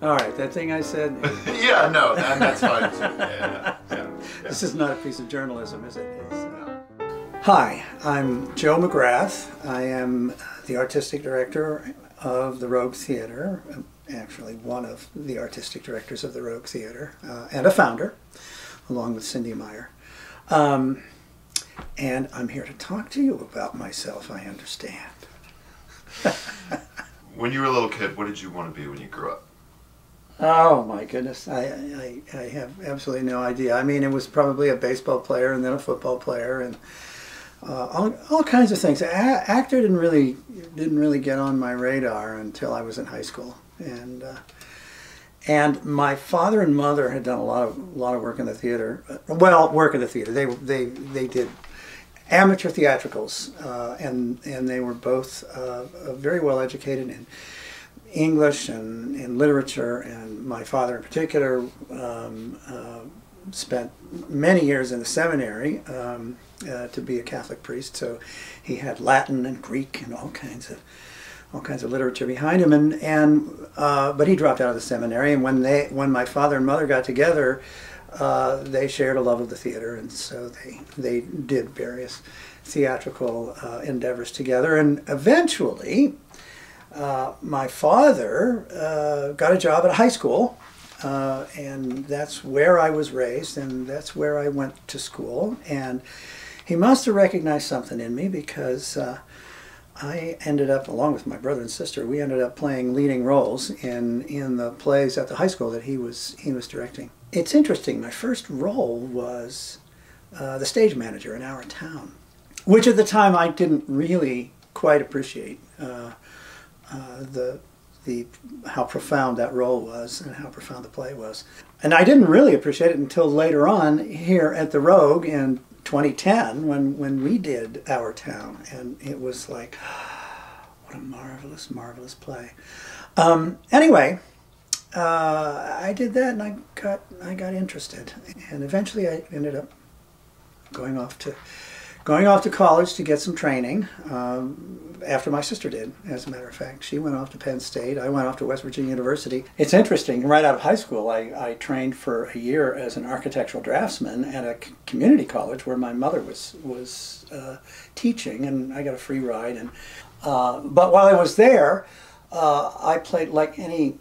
All right, that thing I said. Yeah, no, that's fine too. Yeah. This is not a piece of journalism, is it? Hi, I'm Joe McGrath. I am the artistic director of the Rogue Theater, actually one of the artistic directors of the Rogue Theater, and a founder, along with Cindy Meyer. And I'm here to talk to you about myself, I understand. When you were a little kid, what did you want to be when you grew up? Oh my goodness, I have absolutely no idea. I mean, it was probably a baseball player and then a football player and all kinds of things. Actor didn't really get on my radar until I was in high school, and my father and mother had done a lot of work in the theater. Well, work in the theater. They did amateur theatricals, and they were both very well educated in English and in literature, and my father in particular spent many years in the seminary to be a Catholic priest, so he had Latin and Greek and all kinds of literature behind him, but he dropped out of the seminary, and when my father and mother got together, they shared a love of the theater, and so they did various theatrical endeavors together, and eventually my father got a job at a high school, and that's where I was raised, and that's where I went to school, and he must have recognized something in me, because I ended up, along with my brother and sister, we ended up playing leading roles in the plays at the high school that he was directing. It's interesting, my first role was the stage manager in our town, which at the time I didn't really quite appreciate how profound that role was and how profound the play was. And I didn't really appreciate it until later on here at the Rogue in 2010 when we did Our Town, and it was like, what a marvelous, marvelous play. Anyway, I did that, and I got interested, and eventually I ended up going off to college to get some training, after my sister did, as a matter of fact. She went off to Penn State. I went off to West Virginia University. It's interesting, right out of high school, I trained for a year as an architectural draftsman at a community college where my mother was teaching, and I got a free ride. And but while I was there, I played like any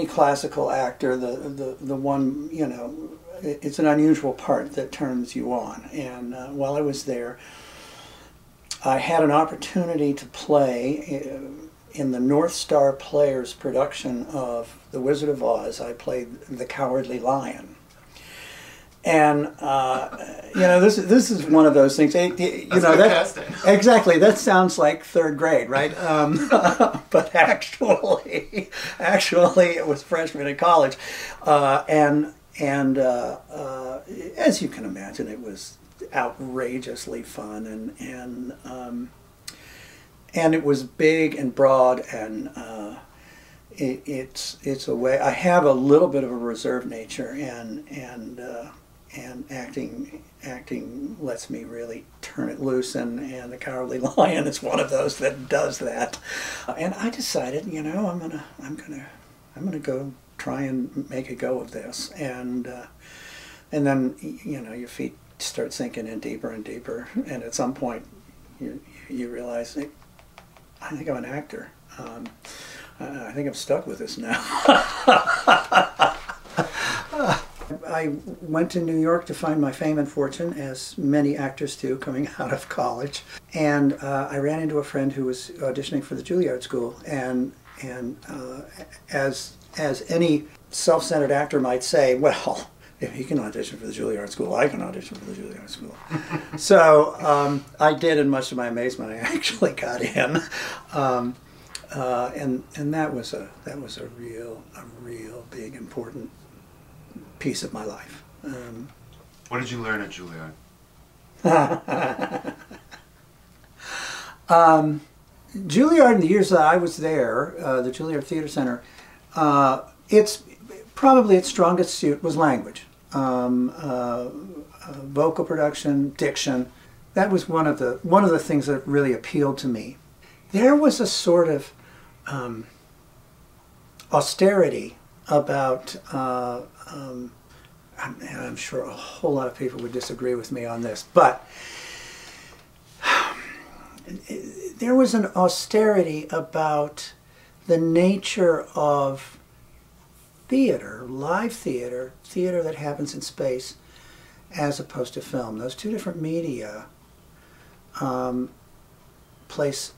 classical actor, the one, you know, it's an unusual part that turns you on. And while I was there, I had an opportunity to play in the North Star Players production of The Wizard of Oz. I played the Cowardly Lion. And, you know, this is one of those things. You know, exactly, that sounds like third grade, right? But actually, it was freshman in college. And as you can imagine, it was outrageously fun, and it was big and broad, and it's a way. I have a little bit of a reserved nature, and acting lets me really turn it loose, and the Cowardly Lion is one of those that does that. And I decided, you know, I'm gonna go try and make a go of this, and then, you know, your feet start sinking in deeper and deeper, and at some point you realize, hey, I think I'm an actor. I think I'm stuck with this now. I went to New York to find my fame and fortune, as many actors do coming out of college, and I ran into a friend who was auditioning for the Juilliard School, and as any self-centered actor might say, well, if he can audition for the Juilliard School, I can audition for the Juilliard School. So I did, and much to my amazement, I actually got in, and that was a real big, important piece of my life. What did you learn at Juilliard? Juilliard, in the years that I was there, the Juilliard Theater Center, it's probably its strongest suit was language, vocal production, diction. That was one of the things that really appealed to me. There was a sort of austerity about, I'm sure a whole lot of people would disagree with me on this, but there was an austerity about the nature of theater, live theater, theater that happens in space, as opposed to film. Those two different media place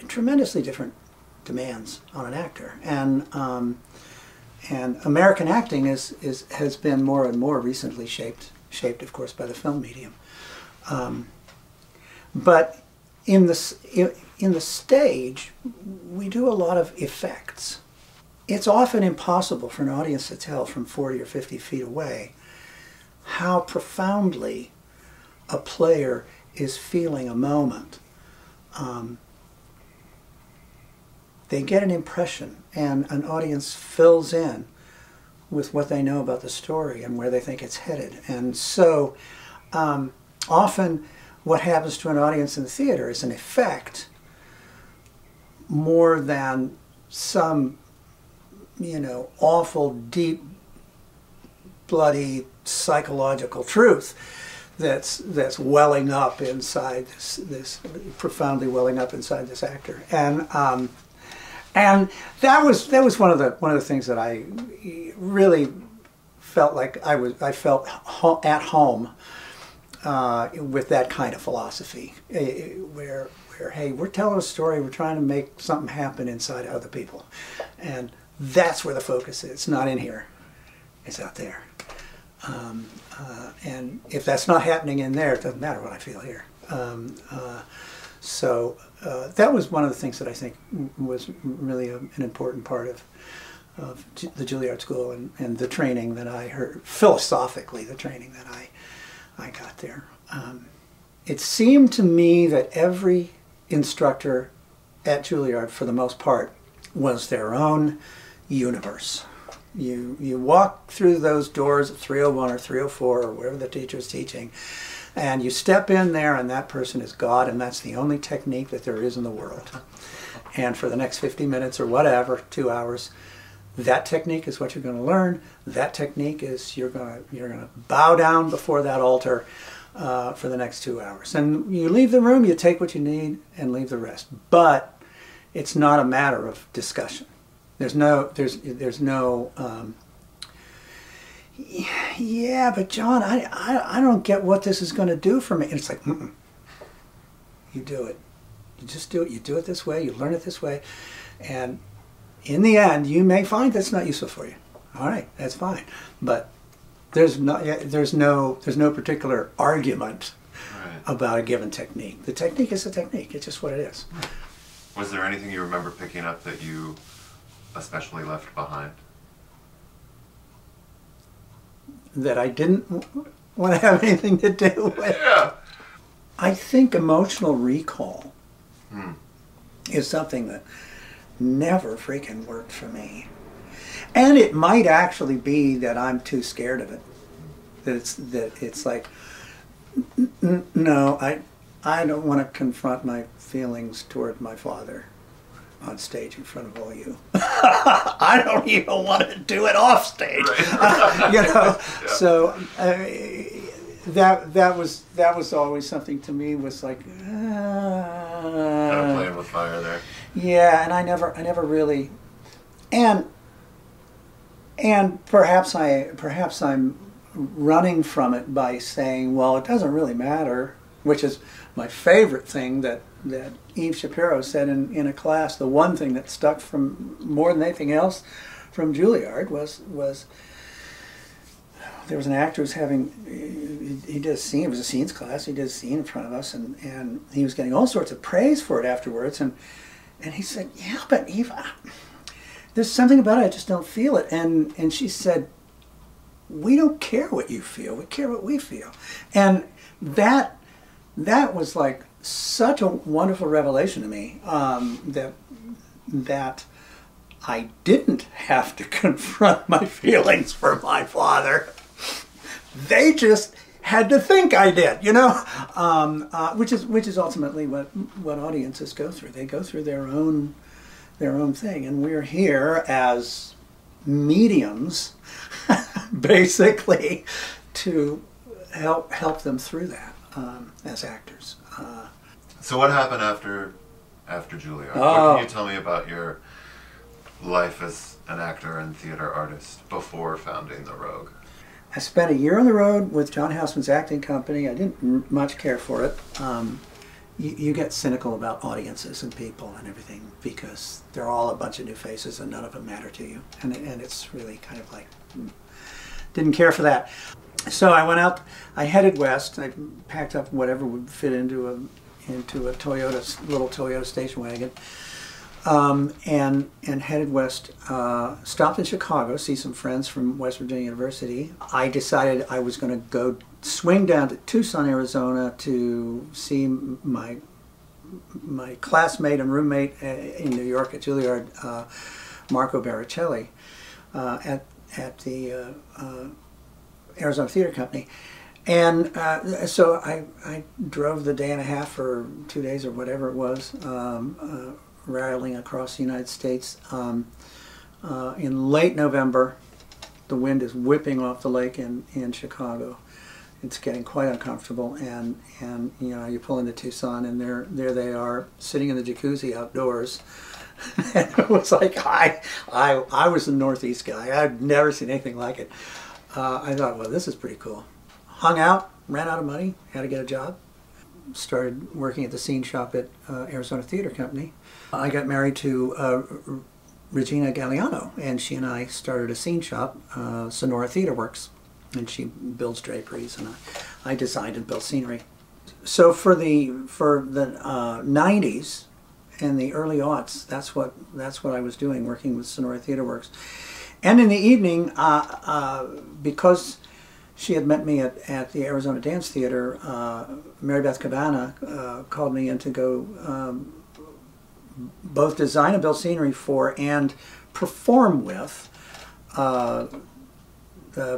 tremendously different demands on an actor, and American acting has been more and more recently shaped, of course, by the film medium. But in the stage, we do a lot of effects. It's often impossible for an audience to tell from 40 or 50 feet away how profoundly a player is feeling a moment. They get an impression, and an audience fills in with what they know about the story and where they think it's headed. And so often what happens to an audience in the theater is an effect more than some, awful, deep, bloody psychological truth that's welling up inside this profoundly welling up inside this actor. And that was one of the things that I really felt like I felt at home with that kind of philosophy, where hey, we're telling a story, we're trying to make something happen inside other people, and that's where the focus is. It's not in here, it's out there. And if that's not happening in there, it doesn't matter what I feel here. So that was one of the things that I think was really an important part of the Juilliard School and the training that I heard, philosophically, the training that I got there. It seemed to me that every instructor at Juilliard, for the most part, was their own universe. You walk through those doors at 301 or 304 or wherever the teacher is teaching, and you step in there and that person is God, and that's the only technique that there is in the world. And for the next 50 minutes or whatever, 2 hours, that technique is what you're going to learn. That technique is you're going to bow down before that altar for the next 2 hours. And you leave the room, you take what you need and leave the rest. But it's not a matter of discussion. There's no yeah, but John, I don't get what this is going to do for me. And it's like, you do it. You just do it. You do it this way. You learn it this way. And in the end, you may find that's not useful for you. All right, that's fine. But there's no particular argument about a given technique. The technique is a technique. It's just what it is. Was there anything you remember picking up that you especially left behind? That I didn't want to have anything to do with? Yeah. I think emotional recall is something that never freaking worked for me. And it might actually be that I'm too scared of it. That it's like, no, I don't want to confront my feelings toward my father on stage in front of all you. I don't even want to do it off stage. Right. Yeah. So that was always something to me, was like kind of playing with fire there. Yeah, and I never really, and perhaps I'm running from it by saying, well, it doesn't really matter, which is my favorite thing that Eve Shapiro said in a class. The one thing that stuck from more than anything else from Juilliard was there was an actor who was he did a scene. It was a scenes class. He did a scene in front of us, and he was getting all sorts of praise for it afterwards. And he said, yeah, but Eve, there's something about it, I just don't feel it. And she said, we don't care what you feel. We care what we feel. And that was like such a wonderful revelation to me, that I didn't have to confront my feelings for my father. They just had to think I did, which is ultimately what audiences go through. They go through their own their own thing. And we're here as mediums, basically, to help them through that as actors. So what happened after Juilliard? Oh. What can you tell me about your life as an actor and theater artist before founding the Rogue? I spent a year on the road with John Houseman's acting company. I didn't much care for it. You get cynical about audiences and people and everything because they're all a bunch of new faces and none of them matter to you. And it's really kind of like, didn't care for that. So I went out, I headed west. I packed up whatever would fit into a little Toyota station wagon. And headed west, stopped in Chicago, see some friends from West Virginia University. I decided I was going to go swing down to Tucson, Arizona to see my classmate and roommate in New York at Juilliard, Marco Baricelli, at the Arizona Theater Company. And so I drove the day and a half or 2 days or whatever it was, rattling across the United States. In late November, the wind is whipping off the lake in Chicago. It's getting quite uncomfortable, and you know, you pull into Tucson, and there they are sitting in the jacuzzi outdoors. And it was like I was a Northeast guy. I'd never seen anything like it. I thought, well, this is pretty cool. Hung out, ran out of money, had to get a job. Started working at the scene shop at Arizona Theater Company. I got married to Regina Galliano, and she and I started a scene shop, Sonora Theater Works, and she builds draperies, and I designed and built scenery. So for the 90s and the early aughts, that's what I was doing, working with Sonora Theater Works. And in the evening, because she had met me at the Arizona Dance Theater, Mary Beth Cabana called me in to go both design and build scenery for and perform with the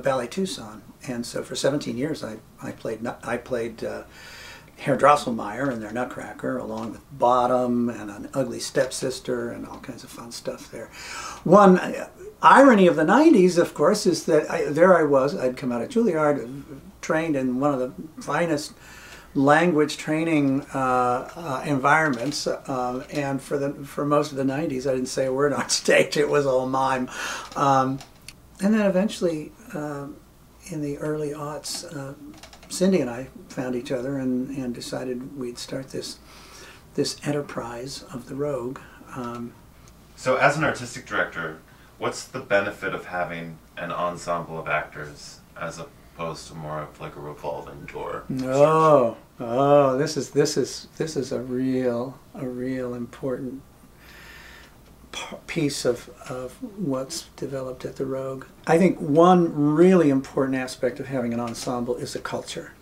Ballet Tucson. And so for 17 years I played Herr Drosselmeyer in their Nutcracker, along with Bottom and an Ugly Stepsister and all kinds of fun stuff there. One irony of the 90s, of course, is that I'd come out of Juilliard, trained in one of the finest language training environments, and for most of the 90s I didn't say a word on stage. It was all mime. And then eventually, in the early aughts, Cindy and I found each other and decided we'd start this enterprise of the Rogue. So as an artistic director, what's the benefit of having an ensemble of actors as opposed to more of like a revolving door? This is a real important piece of what's developed at the Rogue. I think one really important aspect of having an ensemble is a culture.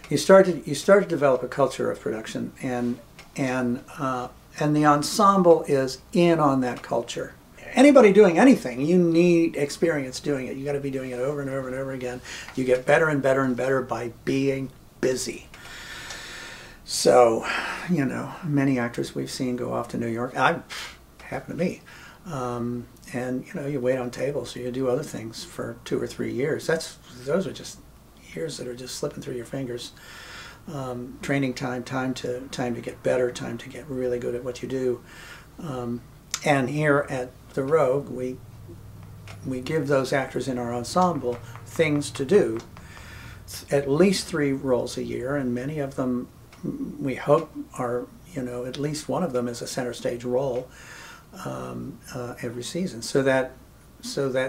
You start to develop a culture of production, and the ensemble is in on that culture. Anybody doing anything, you need experience doing it. You got to be doing it over and over and over again. You get better and better and better by being busy. So, you know, many actors we've seen go off to New York. Happened to me. And you know, you wait on tables, so you do other things for 2 or 3 years. Those are just years that are just slipping through your fingers. Training time to get better, time to get really good at what you do. And here at the Rogue, we give those actors in our ensemble things to do. At least 3 roles a year, and many of them we hope are, you know, at least one of them is a center stage role every season, so that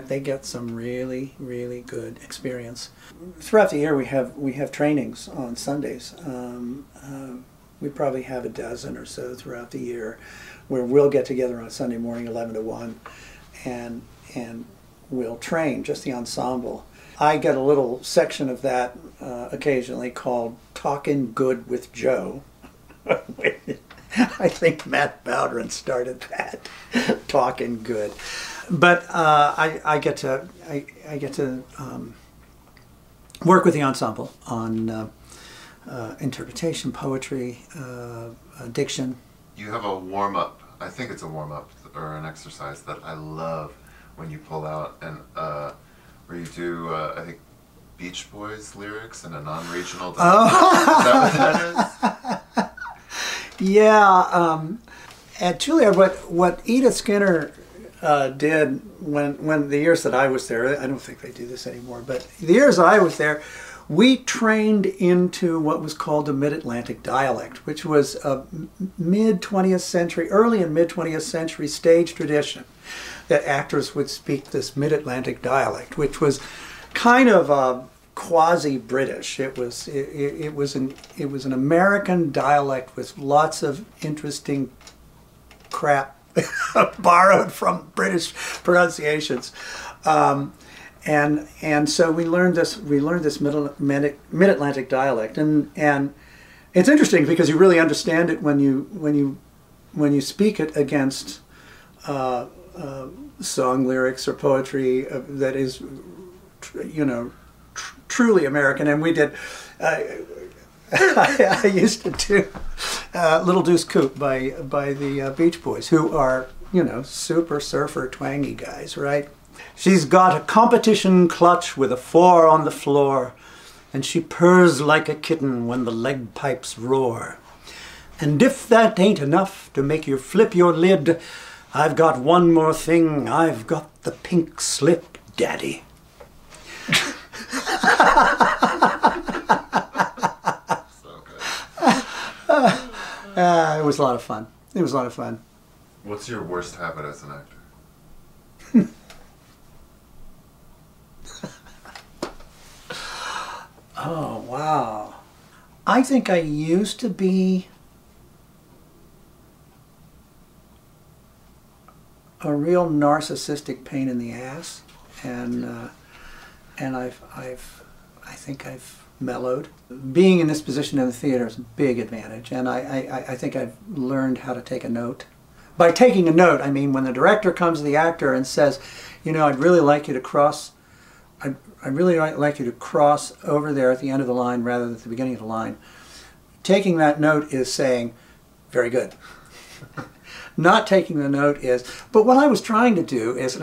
they get some really good experience. Throughout the year we have trainings on Sundays. We probably have a dozen or so throughout the year, where we'll get together on Sunday morning 11 to 1 and we'll train, just the ensemble. I get a little section of that occasionally called Talkin' Good with Joe. I think Matt Bowdren started that, Talking Good. But I get to work with the ensemble on interpretation, poetry, diction. You have a warm-up. I think it's a warm-up or an exercise that I love when you pull out and where you do I think Beach Boys lyrics in a non-regional dialect. Is that what that is? Yeah, at Juilliard, what Edith Skinner did when the years that I was there, I don't think they do this anymore, but the years I was there, we trained into what was called the Mid-Atlantic dialect, which was a mid-20th century, early and mid-20th century stage tradition that actors would speak this Mid-Atlantic dialect, which was kind of quasi-British. It was an American dialect with lots of interesting crap borrowed from British pronunciations. And so we learned this Mid-Atlantic dialect, and it's interesting because you really understand it when you speak it against song lyrics or poetry that is, you know, truly American. And we did. I used to do Little Deuce Coupe by the Beach Boys, who are, you know, super surfer twangy guys, right? She's got a competition clutch with a 4 on the floor, and she purrs like a kitten when the leg pipes roar. And if that ain't enough to make you flip your lid, I've got one more thing. I've got the pink slip, Daddy. So good. It was a lot of fun. It was a lot of fun. What's your worst habit as an actor? Oh, wow. I think I used to be a real narcissistic pain in the ass, and I think I've mellowed. Being in this position in the theater is a big advantage, and I think I've learned how to take a note. By taking a note, I mean when the director comes to the actor and says, you know, I'd really like you to cross over there at the end of the line rather than at the beginning of the line. Taking that note is saying, very good. Not taking the note is, but what I was trying to do is,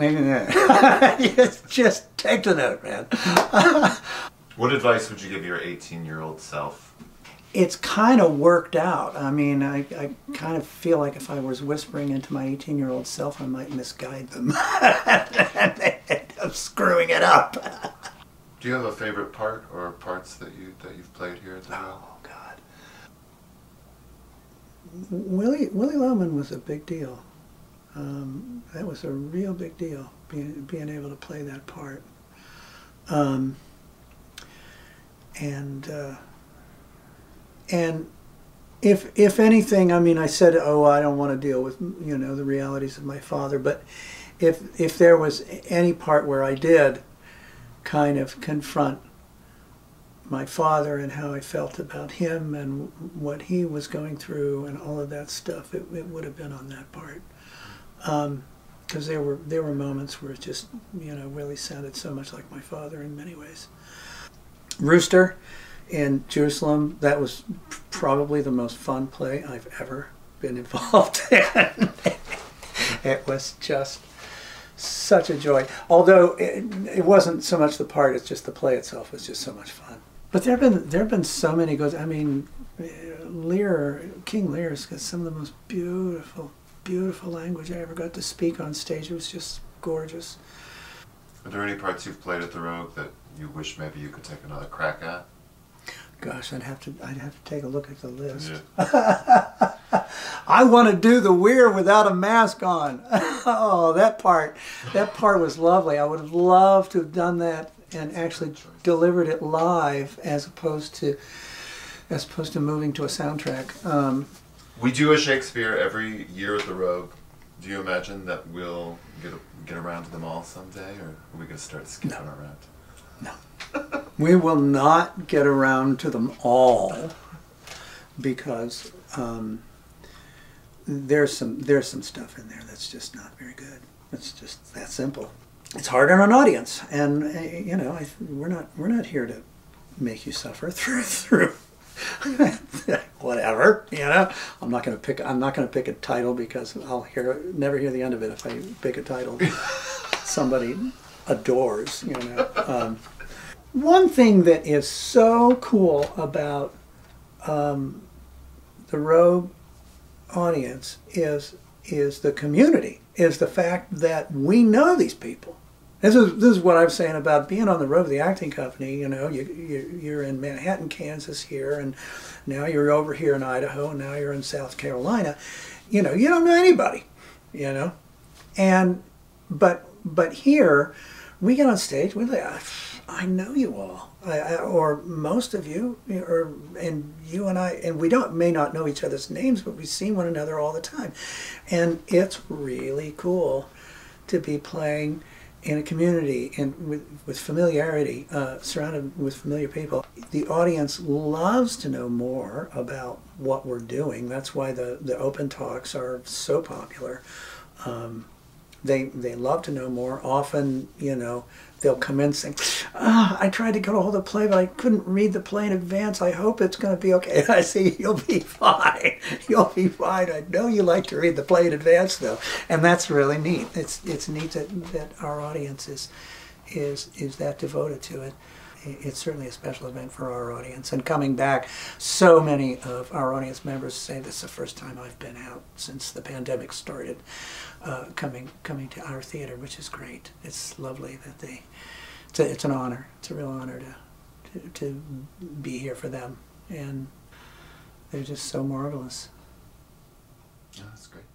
just take the note, man. What advice would you give your 18-year-old self? It's kind of worked out. I mean, I kind of feel like if I was whispering into my 18-year-old self, I might misguide them. And they end up screwing it up. Do you have a favorite part or parts that you've played here at the Royal? Oh God, Willie Loman was a big deal. That was a real big deal, being able to play that part. And if anything, I mean, I said, oh, I don't want to deal with, you know, the realities of my father, but if there was any part where I did kind of confront my father and how I felt about him and what he was going through and all of that stuff, it would have been on that part. Because there were moments where it just, you know, Willie sounded so much like my father in many ways. Rooster in Jerusalem, that was probably the most fun play I've ever been involved in. It was just such a joy. Although it wasn't so much the part, it's just the play itself was just so much fun. But there have been so many good. I mean, Lear, King Lear's got some of the most beautiful language I ever got to speak on stage. It was just gorgeous. Are there any parts you've played at the Rogue that you wish maybe you could take another crack at? Gosh, I'd have to take a look at the list. Yeah. I want to do the Weir without a mask on. Oh, that part was lovely. I would have loved to have done that and actually delivered it live as opposed to moving to a soundtrack. We do a Shakespeare every year at the Rogue. Do you imagine that we'll get around to them all someday, or are we going to start skipping around? No. We will not get around to them all because there's some stuff in there that's just not very good. It's just that simple. It's hard on an audience, and you know, we're not here to make you suffer through Whatever, you know. I'm not going to pick a title because I'll never hear the end of it if I pick a title somebody adores, you know. One thing that is so cool about the Rogue audience is the community, is the fact that we know these people. This is what I'm saying about being on the road with the acting company. You know, you're in Manhattan, Kansas here, and now you're over here in Idaho, and now you're in South Carolina. You know, you don't know anybody, you know. And but here, we get on stage, we laugh. I know you all, or most of you, and you and I, and we may not know each other's names, but we see one another all the time, and it's really cool to be playing in a community and with familiarity, surrounded with familiar people. The audience loves to know more about what we're doing. That's why the open talks are so popular. They love to know more. Often, you know, they'll come in saying, I tried to get a hold of the play, but I couldn't read the play in advance. I hope it's going to be okay. I say, you'll be fine. You'll be fine. I know you like to read the play in advance, though. And that's really neat. It's neat that our audience is that devoted to it. It's certainly a special event for our audience. And coming back, so many of our audience members say this is the first time I've been out since the pandemic started, coming to our theater, which is great. It's lovely that it's an honor. It's a real honor to be here for them. And they're just so marvelous. Yeah, that's great.